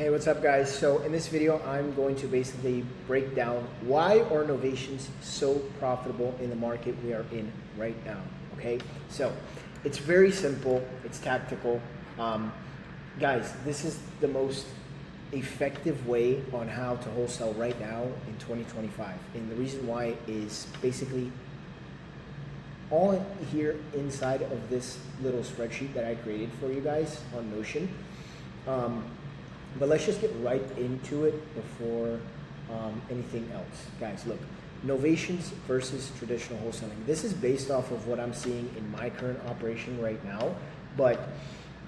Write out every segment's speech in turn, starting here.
Hey, what's up guys? So in this video, I'm going to basically break down why are novations so profitable in the market we are in right now, okay? So it's very simple, it's tactical. Guys, this is the most effective way on how to wholesale right now in 2025. And the reason why is basically all here inside of this little spreadsheet that I created for you guys on Notion. But let's just get right into it before anything else. Guys, look, novations versus traditional wholesaling. This is based off of what I'm seeing in my current operation right now. But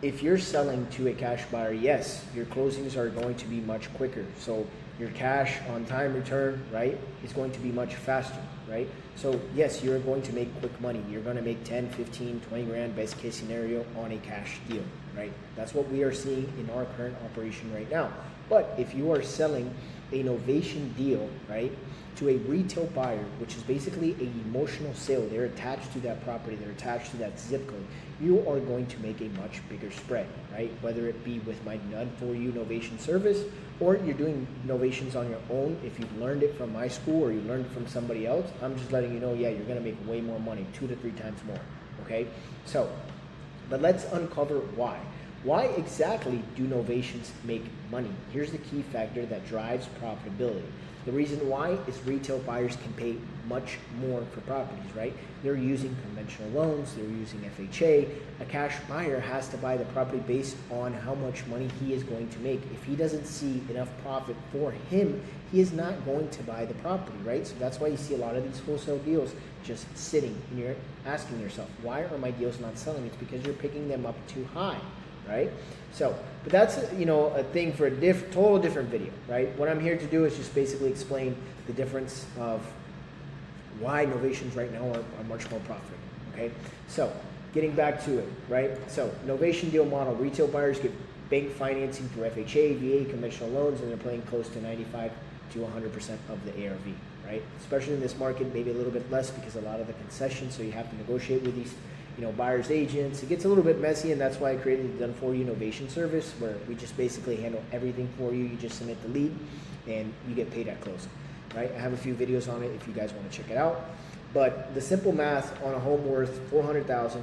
if you're selling to a cash buyer, yes, your closings are going to be much quicker. So your cash on time return, right, is going to be much faster, right? So yes, you're going to make quick money. You're going to make 10, 15, 20 grand best case scenario on a cash deal, right? That's what we are seeing in our current operation right now. But if you are selling a novation deal, right, to a retail buyer, which is basically an emotional sale, they're attached to that property, they're attached to that zip code, you are going to make a much bigger spread, right? Whether it be with my Done For You novation service, or you're doing novations on your own. If you've learned it from my school or you learned it from somebody else, I'm just letting you know, yeah, you're gonna make way more money, 2 to 3 times more, okay? So, but let's uncover why. Why exactly do novations make money? Here's the key factor that drives profitability. The reason why is retail buyers can pay much more for properties, right? They're using conventional loans, they're using FHA. A cash buyer has to buy the property based on how much money he is going to make. If he doesn't see enough profit for him, he is not going to buy the property, right? So that's why you see a lot of these wholesale deals just sitting, and you're asking yourself, why are my deals not selling? It's because you're picking them up too high, right? So, but that's, a thing for a total different video, right? What I'm here to do is just basically explain the difference of why novations right now are much more profitable, okay? So, getting back to it, right? So, novation deal model, retail buyers get bank financing through FHA, VA, conventional loans, and they're paying close to 95 to 100% of the ARV, right? Especially in this market, maybe a little bit less because a lot of the concessions, so you have to negotiate with these buyers agents. It gets a little bit messy, and that's why I created the Done For You Novation service, where we just basically handle everything for you. You just submit the lead and you get paid at closing, right? I have a few videos on it if you guys want to check it out. But the simple math on a home worth $400,000,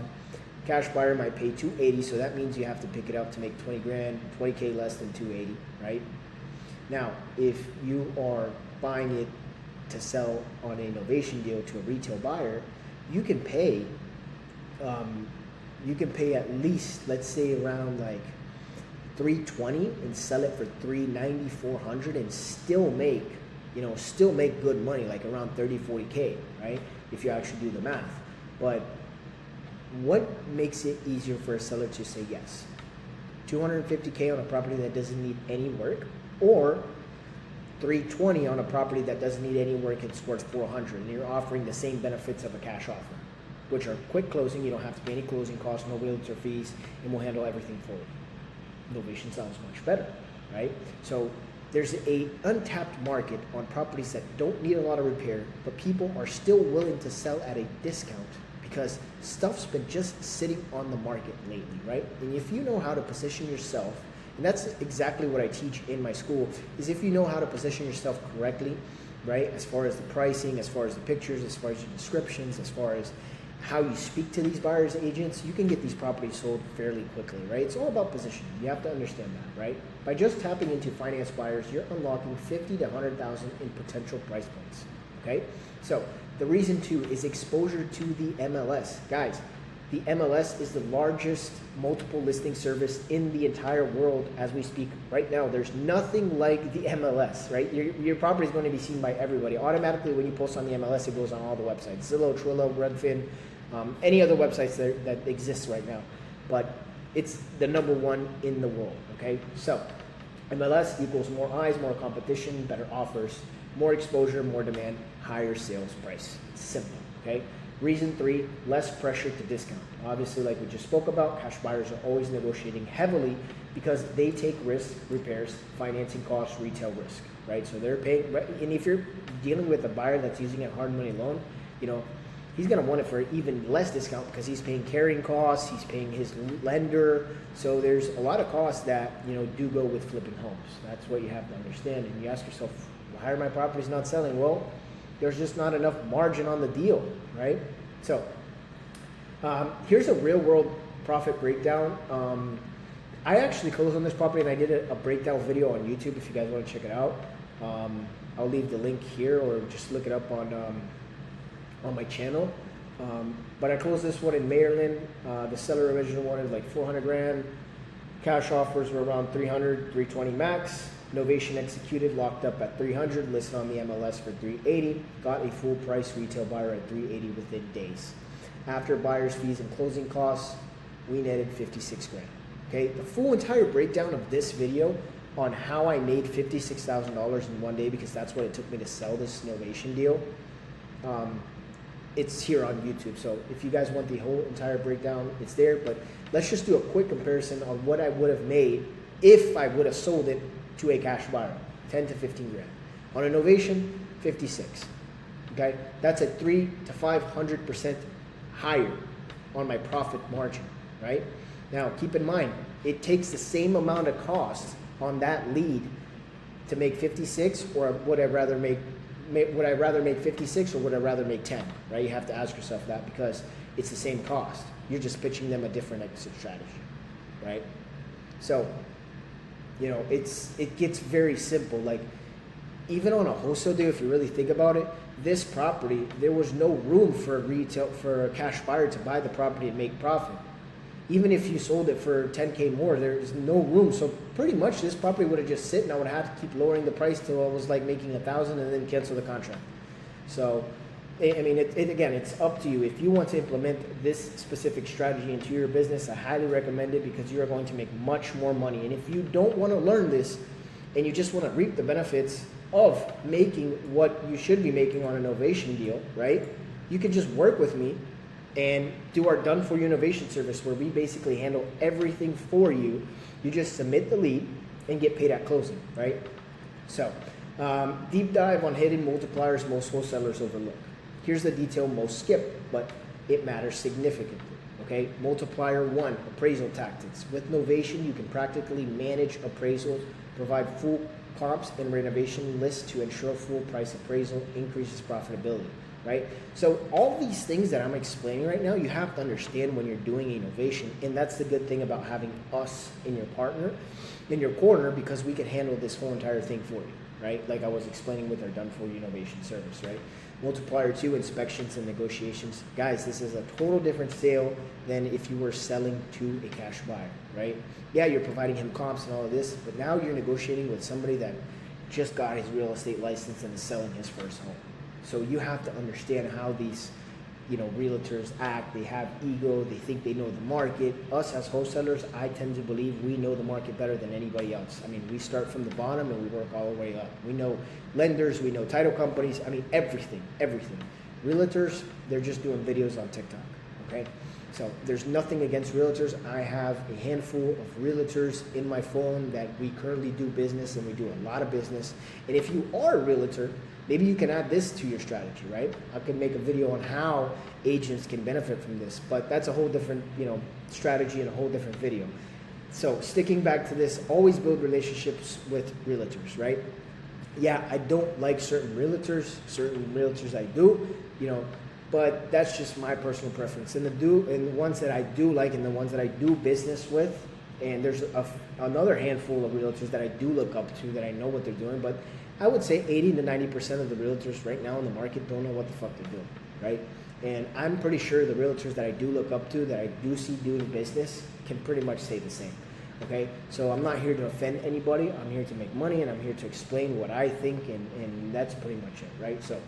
cash buyer might pay $280, so that means you have to pick it up to make 20 grand, 20K less than $280, right? Now, if you are buying it to sell on a novation deal to a retail buyer, you can pay at least, let's say, around like $320 and sell it for $390, $400 and still make good money, like around 30, 40K, right? If you actually do the math. But what makes it easier for a seller to say yes? 250K on a property that doesn't need any work, or 320 on a property that doesn't need any work, it's worth 400, and you're offering the same benefits of a cash offer, which are quick closing, you don't have to pay any closing costs, no realtor fees, and we'll handle everything for you. Novation sounds much better, right? So there's a untapped market on properties that don't need a lot of repair, but people are still willing to sell at a discount because stuff's been just sitting on the market lately, right? And if you know how to position yourself, and that's exactly what I teach in my school, is if you know how to position yourself correctly, right? As far as the pricing, as far as the pictures, as far as your descriptions, as far as how you speak to these buyers agents, you can get these properties sold fairly quickly, right? It's all about positioning. You have to understand that, right? By just tapping into finance buyers, you're unlocking 50 to 100,000 in potential price points, okay? So the reason too is exposure to the MLS. Guys, the MLS is the largest multiple listing service in the entire world as we speak right now. There's nothing like the MLS, right? Your property is going to be seen by everybody. Automatically, when you post on the MLS, it goes on all the websites. Zillow, Trillo, Redfin, any other websites that exists right now. But it's the #1 in the world, okay? So MLS equals more eyes, more competition, better offers, more exposure, more demand, higher sales price. It's simple, okay? Reason 3, less pressure to discount. Obviously, like we just spoke about, cash buyers are always negotiating heavily because they take risk, repairs, financing costs, retail risk, right? So they're paying, and if you're dealing with a buyer that's using a hard money loan, he's going to want it for even less discount because he's paying carrying costs, he's paying his lender. So there's a lot of costs that, you know, do go with flipping homes. That's what you have to understand. And you ask yourself, why are my properties not selling? Well, there's just not enough margin on the deal, right? So here's a real world profit breakdown. I actually closed on this property and I did a breakdown video on YouTube if you guys want to check it out. I'll leave the link here or just look it up on my channel. But I closed this one in Maryland. The seller original wanted like 400 grand. Cash offers were around 300, 320 max. Novation executed, locked up at 300, listed on the MLS for 380. Got a full price retail buyer at 380 within days. After buyer's fees and closing costs, we netted 56 grand. Okay, the full entire breakdown of this video on how I made $56,000 in one day, because that's what it took me to sell this Novation deal. It's here on YouTube. So if you guys want the whole entire breakdown, it's there. But let's just do a quick comparison on what I would have made if I would have sold it to a cash buyer, 10 to 15 grand. On a Novation, 56. Okay, that's a 300 to 500% higher on my profit margin, right? Now, keep in mind, it takes the same amount of cost on that lead to make 56, or would I rather make 56 or would I rather make 10, right? You have to ask yourself that because it's the same cost. You're just pitching them a different exit strategy, right? So, you know, it gets very simple. Like, even on a wholesale deal, if you really think about it, this property, there was no room for a cash buyer to buy the property and make profit. Even if you sold it for 10K more, there's no room. So pretty much this property would have just sit and I would have to keep lowering the price till I was like making 1,000 and then cancel the contract. So, I mean, again, it's up to you. If you want to implement this specific strategy into your business, I highly recommend it because you are going to make much more money. And if you don't want to learn this and you just want to reap the benefits of making what you should be making on a Novation deal, right? You can just work with me and do our done for you Novation service where we basically handle everything for you. You just submit the lead and get paid at closing, right? So, deep dive on hidden multipliers most wholesalers overlook. Here's the detail most skip, but it matters significantly, okay? Multiplier 1, appraisal tactics. With Novation, you can practically manage appraisals, provide full comps and renovation lists to ensure full price appraisal increases profitability, right? So all these things that I'm explaining right now, you have to understand when you're doing a Novation, and that's the good thing about having us in your corner, because we can handle this whole entire thing for you, right? Like I was explaining with our done for you Novation service, right? Multiplier 2, inspections and negotiations. Guys, this is a total different sale than if you were selling to a cash buyer, right? Yeah, you're providing him comps and all of this, but now you're negotiating with somebody that just got his real estate license and is selling his first home. So you have to understand how these, you know, realtors act. They have ego. They think they know the market. Us as wholesalers, I tend to believe we know the market better than anybody else. I mean, we start from the bottom and we work all the way up. We know lenders, we know title companies. I mean, everything. Realtors, they're just doing videos on TikTok, okay? So there's nothing against realtors. I have a handful of realtors in my phone that we currently do business, and we do a lot of business. And if you are a realtor, maybe you can add this to your strategy, right? I could make a video on how agents can benefit from this, but that's a whole different, you know, strategy and a whole different video. So sticking back to this, always build relationships with realtors, right? Yeah, I don't like certain realtors I do, you know, but that's just my personal preference. And the ones that I do like and the ones that I do business with, and there's another handful of realtors that I do look up to that I know what they're doing, but I would say 80 to 90% of the realtors right now in the market don't know what the fuck they're doing, right? And I'm pretty sure the realtors that I do look up to, that I do see doing business, can pretty much say the same, okay? So I'm not here to offend anybody. I'm here to make money, and I'm here to explain what I think, and that's pretty much it, right? So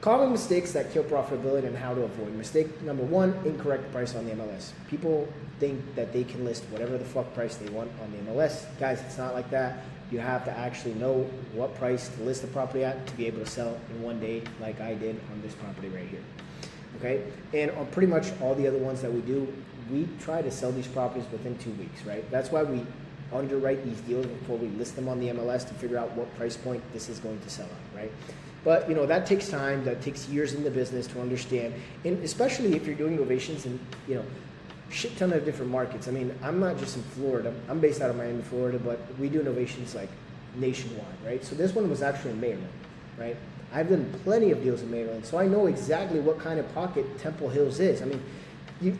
common mistakes that kill profitability and how to avoid. Mistake number 1, incorrect price on the MLS. People think that they can list whatever the fuck price they want on the MLS. Guys, it's not like that. You have to actually know what price to list the property at to be able to sell in one day, like I did on this property right here. Okay, and on pretty much all the other ones that we do, we try to sell these properties within 2 weeks, right? That's why we underwrite these deals before we list them on the MLS to figure out what price point this is going to sell at, right? But that takes time, that takes years in the business to understand, and especially if you're doing novations in shit ton of different markets. I mean, I'm not just in Florida. I'm based out of Miami, Florida, but we do novations like nationwide, right? So this one was actually in Maryland, right? I've done plenty of deals in Maryland, so I know exactly what kind of pocket Temple Hills is. I mean,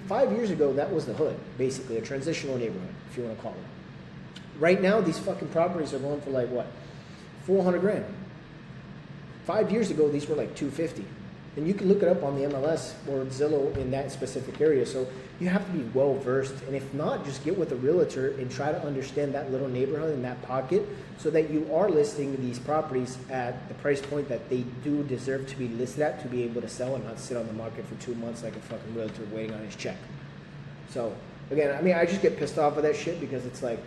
5 years ago, that was the hood, basically, a transitional neighborhood, if you want to call it. Right now, these fucking properties are going for like, what, 400 grand. 5 years ago, these were like 250. And you can look it up on the MLS or Zillow in that specific area. So you have to be well versed. And if not, just get with a realtor and try to understand that little neighborhood and that pocket so that you are listing these properties at the price point that they do deserve to be listed at to be able to sell and not sit on the market for 2 months like a fucking realtor waiting on his check. So again, I mean, I just get pissed off of that shit because it's like,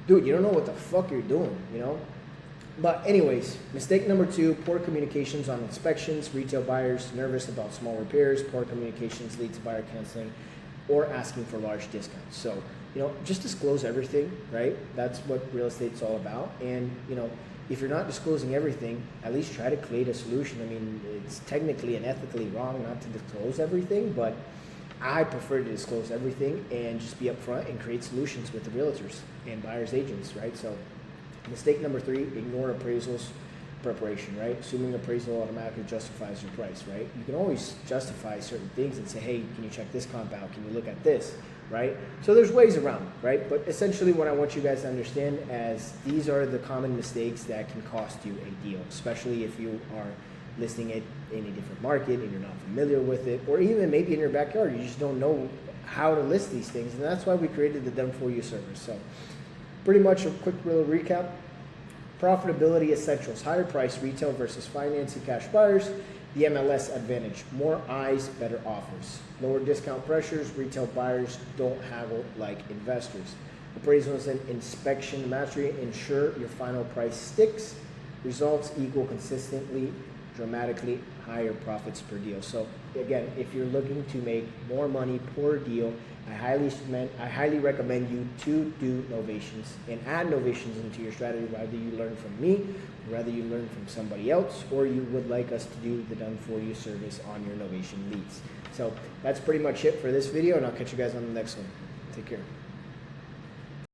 dude, you don't know what the fuck you're doing, But anyways, mistake number 2, poor communications on inspections, retail buyers nervous about small repairs, poor communications lead to buyer canceling or asking for large discounts. So, just disclose everything, right? That's what real estate's all about. And, if you're not disclosing everything, at least try to create a solution. I mean, it's technically and ethically wrong not to disclose everything, but I prefer to disclose everything and just be upfront and create solutions with the realtors and buyers agents, right? So mistake number 3, ignore appraisals preparation, right? Assuming appraisal automatically justifies your price, right? You can always justify certain things and say, hey, can you check this comp out? Can you look at this, right? So there's ways around, right? But essentially what I want you guys to understand as these are the common mistakes that can cost you a deal, especially if you are listing it in a different market and you're not familiar with it, or even maybe in your backyard, you just don't know how to list these things. And that's why we created the Done For You service. So pretty much a quick little recap. Profitability essentials: higher price retail versus financing cash buyers. The MLS advantage: more eyes, better offers. Lower discount pressures: retail buyers don't haggle like investors. Appraisals and inspection mastery: ensure your final price sticks. Results equal consistently dramatically higher profits per deal. So again, if you're looking to make more money per deal, I highly recommend you to do novations and add novations into your strategy, whether you learn from me, whether you learn from somebody else, or you would like us to do the Done For You service on your novation leads. So that's pretty much it for this video, and I'll catch you guys on the next one. Take care.